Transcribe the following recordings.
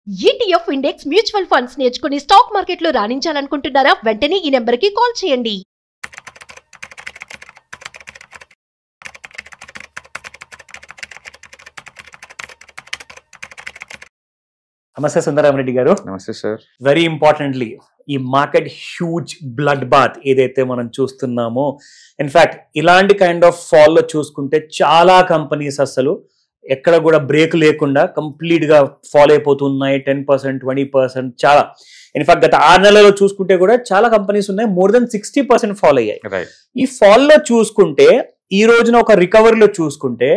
ETF index mutual funds నేర్చుకుని stock మార్కెట్లో రాణించాలనుకుంటున్నారా? వెంటనే ఈ నెంబర్కి కాల్ చేయండి. నమస్తే సుందరరామరెడ్డి గారు. నమస్తే సార్. వెరీ ఇంపార్టెంట్లీ ఈ మార్కెట్ హ్యూజ్ బ్లడ్ బాత్ ఏదైతే మనం చూస్తున్నామో, ఇన్ఫాక్ట్ ఇలాంటి కైండ్ ఆఫ్ ఫాల్ లో చూసుకుంటే చాలా కంపెనీస్ అసలు ఎక్కడ కూడా బ్రేక్ లేకుండా కంప్లీట్ గా ఫాల్ అయిపోతున్నాయి. 10%, 20% చాలా. ఇన్ఫాక్ట్ గత 6 నెలల్లో చూసుకుంటే కూడా చాలా కంపెనీస్ ఉన్నాయి మోర్ దెన్ 60% ఫాల్ అయ్యాయి. ఈ ఫాల్ లో చూసుకుంటే ఈ రోజున ఒక రికవరీలో చూసుకుంటే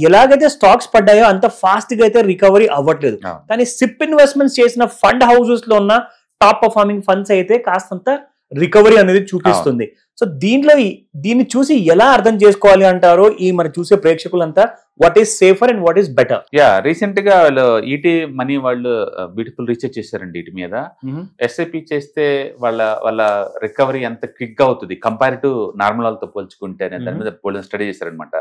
ఎలాగైతే స్టాక్స్ పడ్డాయో అంత ఫాస్ట్ గా అయితే రికవరీ అవ్వట్లేదు. కానీ సిప్ ఇన్వెస్ట్మెంట్స్ చేసిన ఫండ్ హౌసెస్ లో ఉన్న టాప్ పర్ఫార్మింగ్ ఫండ్స్ అయితే కాస్తంత రికవరీ అనేది చూపిస్తుంది. సో దీన్ని చూసి ఎలా అర్థం చేసుకోవాలి అంటారో ఈ మన చూసే ప్రేక్షకులంతా, what is safer and what is better? Recent గా వాళ్ళు ఈటీ మనీ వాళ్ళు బ్యూటిఫుల్ రీసెర్చ్ చేశారండి వీటి మీద. ఎస్ఐపి చేస్తే వాళ్ళ రికవరీ ఎంత క్విక్ గా అవుతుంది కంపేర్ టు నార్మల్ వాళ్ళతో పోల్చుకుంటే అనే దాని మీద స్టడీ చేశారనమాట.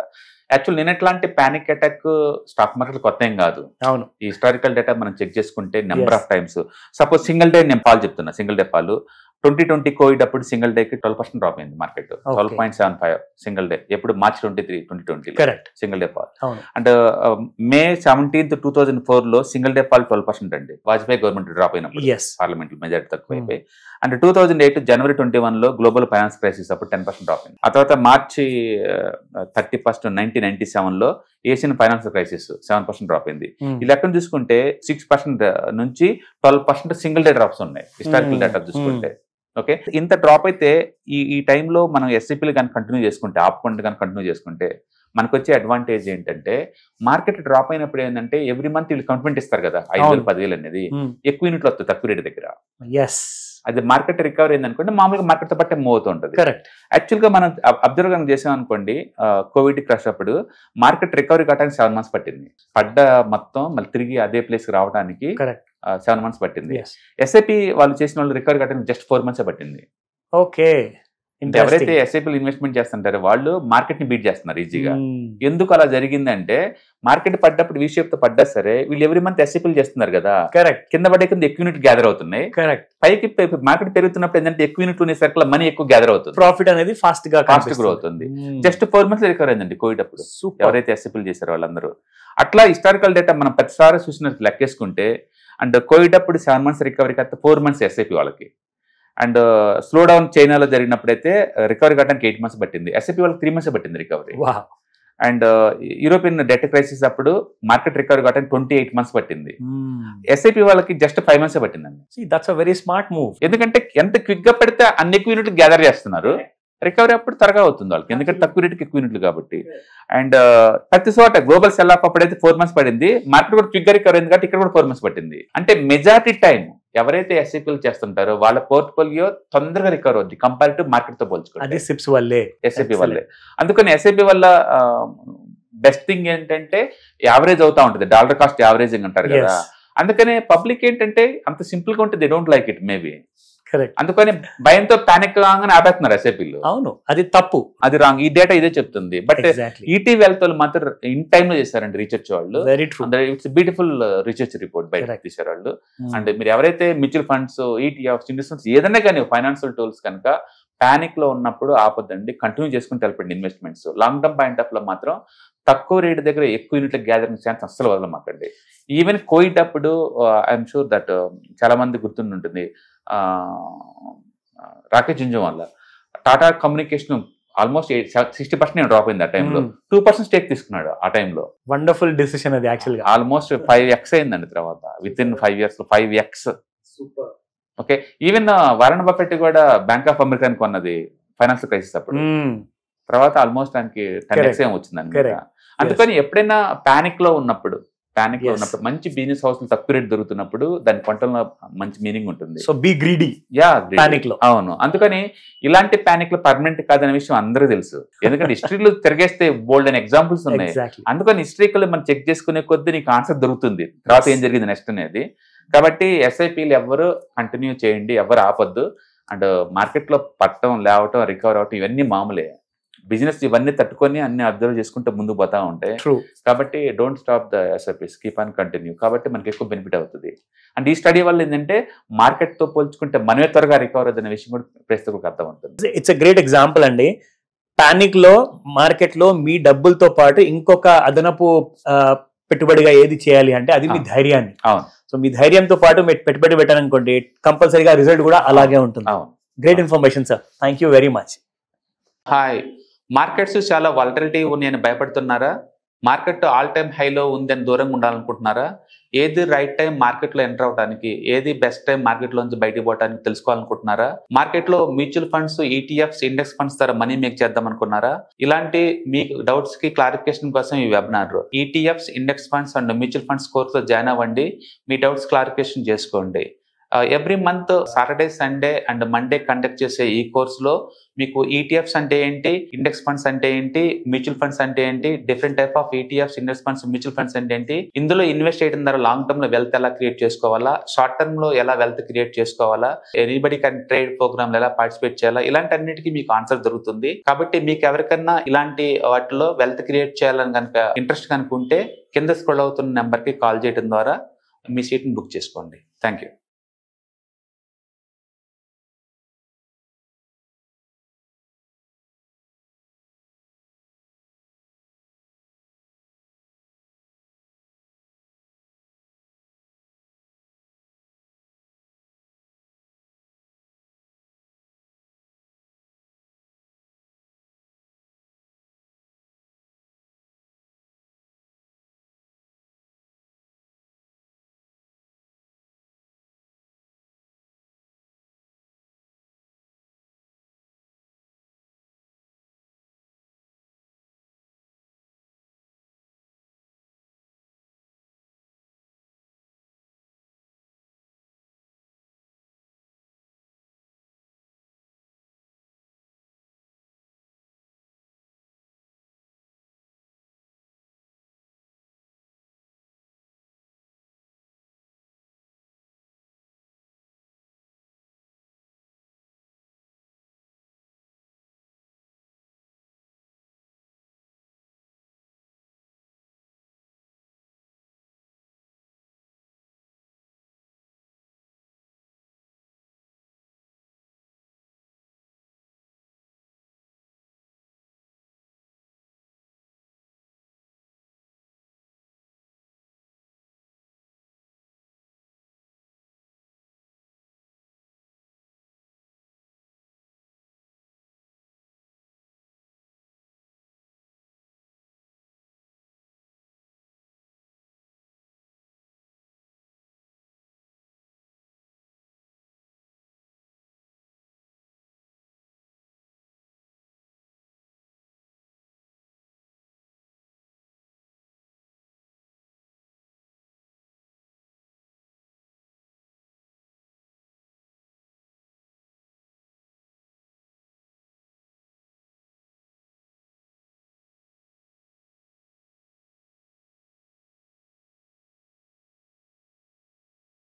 యాక్చువల్ నేను ఎట్లాంటి పానిక్ అటాక్ స్టాక్ మార్కెట్ కొత్త ఏం కాదు. అవును, ఈ హిస్టారికల్ డేటా మనం చెక్ చేసుకుంటే number of times, suppose single day నేను పాలు చెప్తున్నా, సింగిల్ డే పాలు 2020 కోవిడ్ అప్పుడు సింగిల్ డే కి 12% డ్రాప్ అయింది మార్కెట్. 12.75 single day. ఎప్పుడు March 23, 2020 single day fall. And May 17, 2004 లో సింగిల్ డే పాల్ 12% అండి. వాజ్పేయి గవర్నమెంట్ డ్రాప్ అయినప్పుడు పార్లమెంట్ మెజారిటీ తక్కువ అయిపోయి. అండ్ 2008 జనవరి 21 లో గ్లోబల్ ఫైనాన్స్ క్రైసిస్ అప్పుడు 10% డ్రాప్ అయింది. ఆ తర్వాత మార్చి 31, 1997 లో ఏషియన్ ఫైనాన్స్ క్రైసిస్ 7% డ్రాప్ అయింది. ఈ లెక్కను చూసుకుంటే 6% నుంచి 12% సింగిల్ డే డ్రాప్స్ ఉన్నాయి హిస్టారికల్ డేటా చూసుకుంటే. ఓకే, ఇంత డ్రాప్ అయితే ఈ టైంలో మనం ఎస్ఐపీలు కానీ కంటిన్యూ చేసుకుంటే, ఆప్కుండా కానీ కంటిన్యూ చేసుకుంటే మనకు వచ్చే అడ్వాంటేజ్ ఏంటంటే, మార్కెట్ డ్రాప్ అయినప్పుడు ఏంటంటే ఎవ్రీ మంత్ వీళ్ళు కమిట్మెంట్ ఇస్తారు కదా, 5,000, 10,000 అనేది ఎక్కువ యూనిట్లు వస్తుంది తక్కువ రేటు దగ్గర. అది మార్కెట్ రికవరీ అయిందనుకోండి, మామూలుగా మార్కెట్ తో పట్టే మూవ్ అవుతూ ఉంటుంది. యాక్చువల్ గా మనం అబ్జర్వ్ గా చేసాం అనుకోండి, కోవిడ్ క్రాష్ అప్పుడు మార్కెట్ రికవరీ కావడానికి 7 months పట్టింది. పడ్డ మొత్తం మళ్ళీ తిరిగి అదే ప్లేస్ కి రావడానికి 7 months పట్టింది. ఎస్ఐపి వాళ్ళు చేసిన వాళ్ళు రికవరీ కావడానికి జస్ట్ 4 months పట్టింది. ఓకే, ఎవరైతే ఎస్ఐపీలు ఇన్వెస్ట్మెంట్ చేస్తుంటారో వాళ్ళు మార్కెట్ ని బీట్ చేస్తున్నారు ఈజీగా. ఎందుకు అలా జరిగిందంటే, మార్కెట్ పడ్డప్పుడు వీ షేప్ తో పడ్డా సరే వీళ్ళు ఎవ్రీ మంత్ ఎస్ఐపీలు చేస్తున్నారు కదా, కింద పడే కింద ఎక్కువ యూనిట్ గ్యాదర్ అవుతున్నాయి. పైకి మార్కెట్ పెరుగుతున్నప్పుడు ఏంటంటే ఎక్కువ యూనిట్లు ఉన్న సర్కిల్ మనీ ఎక్కువ గ్యాదర్ అవుతుంది, ప్రాఫిట్ అనేది ఫాస్ట్ గ్రో అవుతుంది. జస్ట్ 4 months రికవర్ అయిందండి కోవిడ్ అప్పుడు ఎవరైతే ఎస్ఐపీలు చేశారో వాళ్ళందరూ. అట్లా హిస్టారికల్ డేటా మనం ప్రతిసారి చూసినట్టు లెక్కేసుకుంటే, అండ్ కోవిడ్ అప్పుడు 7 months రికవరీ కాస్త 4 months ఎస్ఐపీ వాళ్ళకి. అండ్ స్లో డౌన్ చైనాలో జరిగినప్పుడైతే రికవరీ కావడానికి 8 months పట్టింది. ఎస్ఐపి వాళ్ళకి 3 months పట్టింది recovery. And European debt crisis అప్పుడు మార్కెట్ రికవరీ కావడానికి 28 months పట్టింది. ఎస్ఐపి వాళ్ళకి జస్ట్ 5 months పట్టిందండి. That's a very smart move. ఎందుకంటే ఎంత క్విక్ గా పెడితే అన్ని ఎక్కువ యూనిట్లు గ్యాదర్ చేస్తున్నారు, రికవరీ అప్పుడు త్వరగా అవుతుంది వాళ్ళకి, ఎందుకంటే తక్కువ రేటుకి ఎక్కువ యూనిట్లు కాబట్టి. అండ్ ప్రతి చోట గ్లోబల్ సెల్ ఆఫ్ అప్పుడైతే 4 months పడింది, మార్కెట్ కూడా క్విక్ గా రికవర్ అయింది కాబట్టి ఇక్కడ కూడా 4 months పట్టింది. అంటే మెజారిటీ టైం ఎవరైతే ఎస్ఐపీలు చేస్తుంటారో వాళ్ళ పోర్ట్ఫోలియో తొందరగా రికవర్ అవుద్ది కంపేర్ టు మార్కెట్ తో పోల్చుకుంటే, ఎస్ఐపి వల్లే. అందుకని ఎస్ఐపి వల్ల బెస్ట్ థింగ్ ఏంటంటే యావరేజ్ అవుతా ఉంటుంది, డాలర్ కాస్ట్ యావరేజింగ్ అంటారు కదా. అందుకనే పబ్లిక్ ఏంటంటే అంత సింపుల్ గా ఉంటే they don't like it maybe. అందుకని భయంతో పానిక్ కాగానే ఆపేస్తున్నారు ఎస్ఐపీలు. అవును, అది తప్పు, అది రాంగ్. ఈ డేటా ఇదే చెప్తుంది. బట్ ఈటీ వెల్త్ వాళ్ళు మాత్రం ఇన్ టైమ్ లో చేశారండి రీసెర్చ్ వాళ్ళు. ఇట్స్ బ్యూటిఫుల్ రీసెర్చ్ రిపోర్ట్ బయట తీశారు వాళ్ళు. అండ్ మీరు ఎవరైతే మ్యూచువల్ ఫండ్స్, ఈటీఎఫ్స్, ఇన్వెస్ట్మెంట్స్ ఏదైనా కానీ ఫైనాన్షియల్ టూల్స్ కనుక పానిక్ లో ఉన్నప్పుడు ఆపొద్దండి, కంటిన్యూ చేసుకుని తెలపండి investments. Long term point of లో మాత్రం తక్కువ రేటు దగ్గర ఎక్కువ యూనిట్ల గ్యాదరింగ్ ఛాన్స్ అస్సలు వదలమాకండి. ఈవెన్ కోవిడ్ అప్పుడు ఐఎమ్ షూర్ దట్ చాలా మంది గుర్తుంటుంది, Rakesh Jhunjhunwala Tata communication almost 60% drop అయింది. ఆ టైంలో 2% స్టేక్ తీసుకున్నాడు. ఆ టైంలో వండర్ఫుల్ డిసిషన్ అది. యాక్చువల్గా ఆల్మోస్ట్ 5x అయిందండి తర్వాత, with in 5 years 5x. Okay, even Warren Buffett కూడా బ్యాంక్ ఆఫ్ అమెరికా కొన్నది ఫైనాన్షియల్ క్రైసిస్ అప్పుడు. తర్వాత ఆల్మోస్ట్ దానికి 10x ఏం వచ్చిందండి. అందుకని ఎప్పుడైనా పానిక్ లో ఉన్నప్పుడు మంచి బిజినెస్ హౌస్ తక్కువ రేట్ దొరుకుతున్నప్పుడు దాని పంటలో మంచి మీనింగ్ ఉంటుంది. So be greedy. అవును, అందుకని ఇలాంటి పానిక్ లో పర్మనెంట్ కాదనే విషయం అందరూ తెలుసు. ఎందుకంటే హిస్టరీలో తిరిగేస్తే బోల్డ్ అని ఎగ్జాంపుల్స్ ఉన్నాయి. అందుకని హిస్టరీకల్ మనం చెక్ చేసుకునే కొద్దీ నీకు ఆన్సర్ దొరుకుతుంది తర్వాత ఏం జరిగింది నెక్స్ట్ అనేది. కాబట్టి ఎస్ఐపీలు ఎవరు కంటిన్యూ చేయండి, ఎవరు ఆపొద్దు. అండ్ మార్కెట్ లో పట్టడం, లేవటం, రికవర్ అవటం ఇవన్నీ మామూలే. బిజినెస్ ఇవన్నీ తట్టుకొని అన్ని అబ్జర్వ్ చేసుకుంటూ ముందుకు పోతా ఉంటాయి. కాబట్టి don't stop the SIPs, keep on continue. కాబట్టి మనకి ఎక్కువ బెనిఫిట్ అవుతుంది. అండ్ ఈ స్టడీ వల్ల ఏంటంటే మార్కెట్ తో పోల్చుకుంటే మనమే త్వరగా రికవర్ అవుతున్న విషయం కూడా ప్రేక్షకులకు అర్థం అవుతుంది. ఇట్స్ ఎ గ్రేట్ ఎగ్జాంపుల్ అండి. పానిక్ లో మార్కెట్ లో మీ డబ్బులతో పాటు ఇంకొక అదనపు పెట్టుబడిగా ఏది చేయాలి అంటే అది మీ ధైర్యాన్ని. సో మీ ధైర్యంతో పాటు మీరు పెట్టుబడి పెట్టాలనుకోండి, కంపల్సరీగా రిజల్ట్ కూడా అలాగే ఉంటుంది. Great information sir, thank you very much. Hi, markets చాలా వాలటిలిటీ ఉన్నాయని భయపడుతున్నారా? మార్కెట్ ఆల్ టైమ్ హైలో ఉందని దూరంగా ఉండాలనుకుంటున్నారా? ఏది రైట్ టైం మార్కెట్లో ఎంటర్ అవడానికి, ఏది బెస్ట్ టైం మార్కెట్లోంచి బయటకు పోవడానికి తెలుసుకోవాలనుకుంటున్నారా? మార్కెట్లో mutual funds, ETFs, index funds ద్వారా మనీ మేక్ చేద్దాం అనుకున్నారా? ఇలాంటి మీ డౌట్స్ కి క్లారిఫికేషన్ కోసం ఈ webinar. ETFs, index funds and mutual funds కోర్సులో జాయిన్ అవ్వండి. మీ డౌట్స్ క్లారిఫికేషన్ చేసుకోండి. Every month Saturday, Sunday and Monday conduct చేసే ఈ కోర్సులో మీకు ఈటీఎఫ్స్ అంటే ఏంటి, ఇండెక్స్ ఫండ్స్ అంటే ఏంటి, మ్యూచువల్ ఫండ్స్ అంటే ఏంటి, different type of ETFs, index funds, mutual funds అంటే ఏంటి, ఇందులో ఇన్వెస్ట్ చేయడం ద్వారా లాంగ్ టర్మ్ లో వెల్త్ ఎలా క్రియేట్ చేసుకోవాలా, షార్ట్ టర్మ్ లో ఎలా వెల్త్ క్రియేట్ చేసుకోవాలా, ఎనీబడి కెన్ ట్రేడ్ ప్రోగ్రామ్ ఎలా పార్టిసిపేట్ చేయాలా, ఇలాంటి అన్నిటికీ మీకు ఆన్సర్ దొరుకుతుంది. కాబట్టి మీకు ఎవరికన్నా ఇలాంటి వాటిలో వెల్త్ క్రియేట్ చేయాలని కనుక ఇంట్రెస్ట్ కనుకుంటే కింద స్క్రోల్ అవుతున్న నెంబర్ కి కాల్ చేయడం ద్వారా మీ సీట్ ని బుక్ చేసుకోండి. Thank you.